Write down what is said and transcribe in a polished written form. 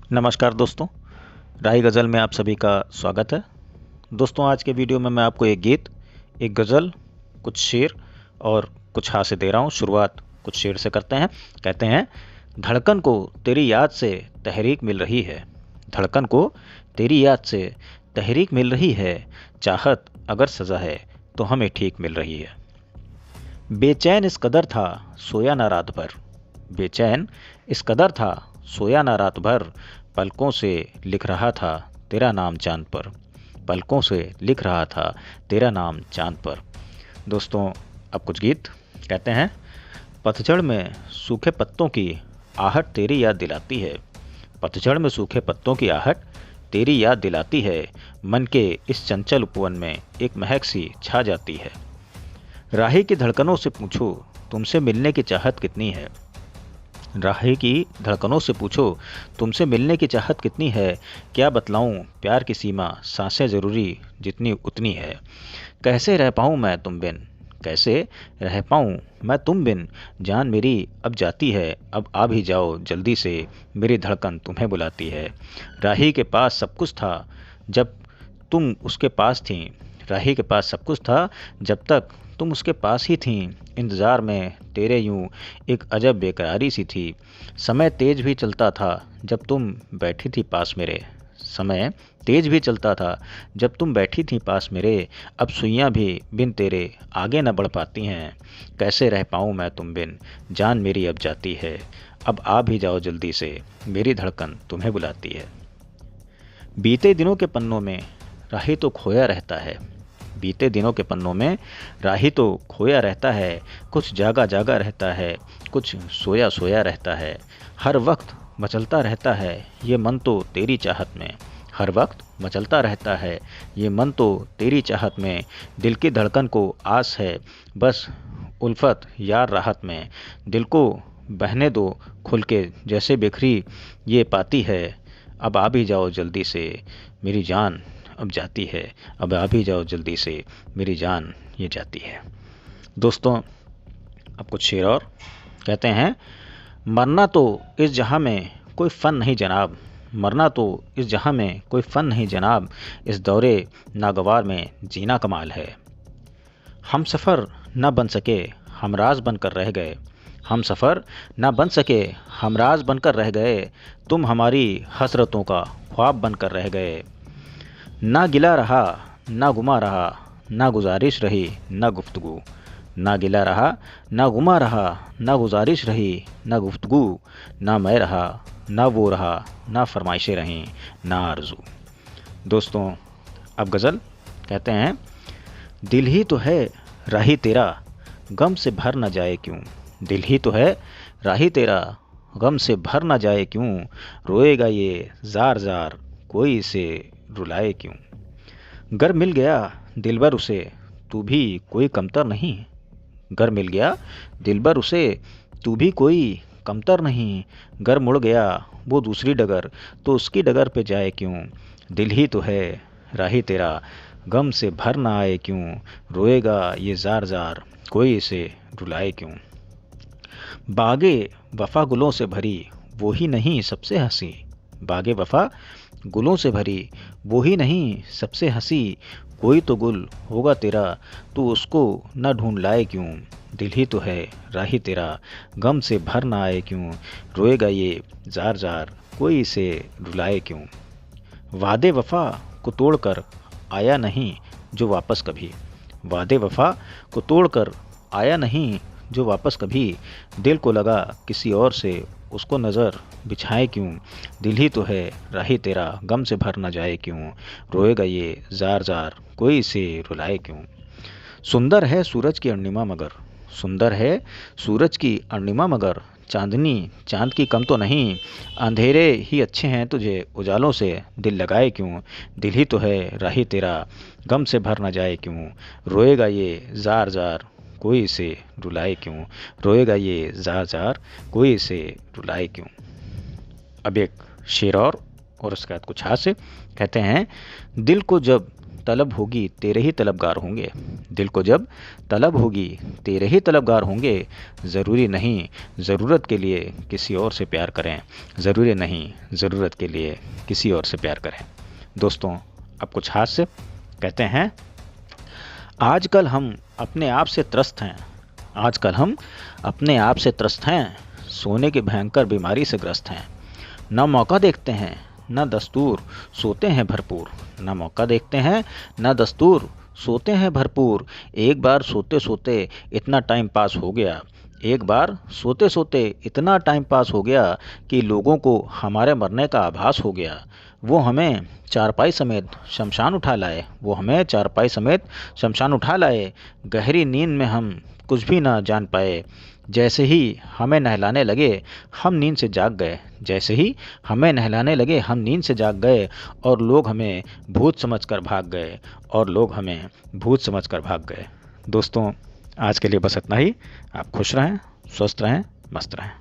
नमस्कार दोस्तों, राही गज़ल में आप सभी का स्वागत है। दोस्तों, आज के वीडियो में मैं आपको एक गीत, एक गज़ल, कुछ शेर और कुछ हास्य दे रहा हूँ। शुरुआत कुछ शेर से करते हैं। कहते हैं, धड़कन को तेरी याद से तहरीक मिल रही है। धड़कन को तेरी याद से तहरीक मिल रही है। चाहत अगर सज़ा है तो हमें ठीक मिल रही है। बेचैन इस कदर था सोया ना रात भर। बेचैन इस कदर था सोया ना रात भर। पलकों से लिख रहा था तेरा नाम चांद पर। पलकों से लिख रहा था तेरा नाम चांद पर। दोस्तों, अब कुछ गीत। कहते हैं, पतझड़ में सूखे पत्तों की आहट तेरी याद दिलाती है। पतझड़ में सूखे पत्तों की आहट तेरी याद दिलाती है। मन के इस चंचल उपवन में एक महक सी छा जाती है। राही की धड़कनों से पूछो तुमसे मिलने की चाहत कितनी है। राही की धड़कनों से पूछो तुमसे मिलने की चाहत कितनी है। क्या बतलाऊं प्यार की सीमा, सांसें ज़रूरी जितनी उतनी है। कैसे रह पाऊं मैं तुम बिन, कैसे रह पाऊं मैं तुम बिन। जान मेरी अब जाती है, अब आ भी जाओ जल्दी से। मेरी धड़कन तुम्हें बुलाती है। राही के पास सब कुछ था जब तुम उसके पास थीं। राही के पास सब कुछ था जब तक तुम उसके पास ही थीं। इंतज़ार में तेरे यूं एक अजब बेकरारी सी थी। समय तेज भी चलता था जब तुम बैठी थी पास मेरे। समय तेज भी चलता था जब तुम बैठी थी पास मेरे। अब सुइयां भी बिन तेरे आगे न बढ़ पाती हैं। कैसे रह पाऊँ मैं तुम बिन, जान मेरी अब जाती है। अब आ भी जाओ जल्दी से, मेरी धड़कन तुम्हें बुलाती है। बीते दिनों के पन्नों में राही तो खोया रहता है। बीते दिनों के पन्नों में राही तो खोया रहता है। कुछ जागा जागा रहता है, कुछ सोया सोया रहता है। हर वक्त मचलता रहता है ये मन तो तेरी चाहत में। हर वक्त मचलता रहता है ये मन तो तेरी चाहत में। दिल की धड़कन को आस है बस उल्फत यार राहत में। दिल को बहने दो खुल के जैसे बिखरी ये पाती है। अब आ भी जाओ जल्दी से, मेरी जान अब जाती है। अब आ भी जाओ जल्दी से, मेरी जान ये जाती है। दोस्तों, अब कुछ शेर और। कहते हैं, मरना तो इस जहां में कोई फ़न नहीं जनाब। मरना तो इस जहां में कोई फ़न नहीं जनाब। इस दौरे नागवार में जीना कमाल है। हम सफ़र न बन सके हमराज बनकर रह गए। हम सफ़र न बन सके हमराज बनकर रह गए। तुम हमारी हसरतों का ख्वाब बनकर रह गए। ना गिला रहा ना गुमा रहा, ना गुजारिश रही ना गुफ्तगू। ना गिला रहा ना गुमा रहा, ना गुजारिश रही ना गुफ्तगू। ना मैं रहा ना वो रहा, ना फरमाइशें रहीं ना आरज़ू। दोस्तों, अब गज़ल। कहते हैं, दिल ही तो है राही तेरा गम से भर न जाए क्यों। दिल ही तो है राही तेरा गम से भर न जाए क्यों। रोएगा ये जार जार कोई इसे रुलाए क्यों। गर मिल गया दिलबर उसे तू भी कोई कमतर नहीं। गर मिल गया दिलबर उसे तू भी कोई कमतर नहीं। गर मुड़ गया वो दूसरी डगर तो उसकी डगर पे जाए क्यों। दिल ही तो है राही तेरा गम से भर ना आए क्यों। रोएगा ये जार जार कोई इसे रुलाए क्यों। बागे वफा गुलों से भरी वो ही नहीं सबसे हंसी। बागे वफा गुलों से भरी वो ही नहीं सबसे हंसी। कोई तो गुल होगा तेरा तू उसको न ढूंढ लाए क्यों। दिल ही तो है राही तेरा गम से भर ना आए क्यों। रोएगा ये जार जार कोई इसे रुलाए क्यों। वादे वफा को तोड़कर आया नहीं जो वापस कभी। वादे वफा को तोड़कर आया नहीं जो वापस कभी। दिल को लगा किसी और से उसको नज़र बिछाए क्यों। दिल ही तो है राही तेरा गम से भर न जाए क्यों। रोएगा ये जार जार कोई इसे रुलाए क्यों। सुंदर है सूरज की अरुणिमा मगर। सुंदर है सूरज की अरुणिमा मगर। चांदनी चांद की कम तो नहीं। अंधेरे ही अच्छे हैं तुझे उजालों से दिल लगाए क्यों। दिल ही तो है राही तेरा गम से भर न जाए क्यों। रोएगा ये जार जार कोई इसे रुलाए क्यों। रोएगा ये जार जार कोई इसे रुलाए क्यों। अब एक शेर और उसके बाद कुछ हास्य। कहते हैं, दिल को जब तलब होगी तेरे ही तलबगार होंगे। दिल को जब तलब होगी तेरे ही तलबगार होंगे। ज़रूरी नहीं ज़रूरत के लिए किसी और से प्यार करें, ज़रूरी नहीं ज़रूरत के लिए किसी और से प्यार करें। दोस्तों, अब कुछ हास्य कहते हैं। आजकल हम अपने आप से त्रस्त हैं, आजकल हम अपने आप से त्रस्त हैं, सोने की भयंकर बीमारी से ग्रस्त हैं। न मौका देखते हैं न दस्तूर, सोते हैं भरपूर। न मौका देखते हैं न दस्तूर, सोते हैं भरपूर। एक बार सोते सोते इतना टाइम पास हो गया, एक बार सोते सोते इतना टाइम पास हो गया कि लोगों को हमारे मरने का आभास हो गया। वो हमें चारपाई समेत शमशान उठा लाए, वो हमें चारपाई समेत शमशान उठा लाए। गहरी नींद में हम कुछ भी ना जान पाए, जैसे ही हमें नहलाने लगे हम नींद से जाग गए। जैसे ही हमें नहलाने लगे हम नींद से जाग गए, और लोग हमें भूत समझकर भाग गए, और लोग हमें भूत समझकर भाग गए। दोस्तों, आज के लिए बस इतना ही। आप खुश रहें, स्वस्थ रहें, मस्त रहें।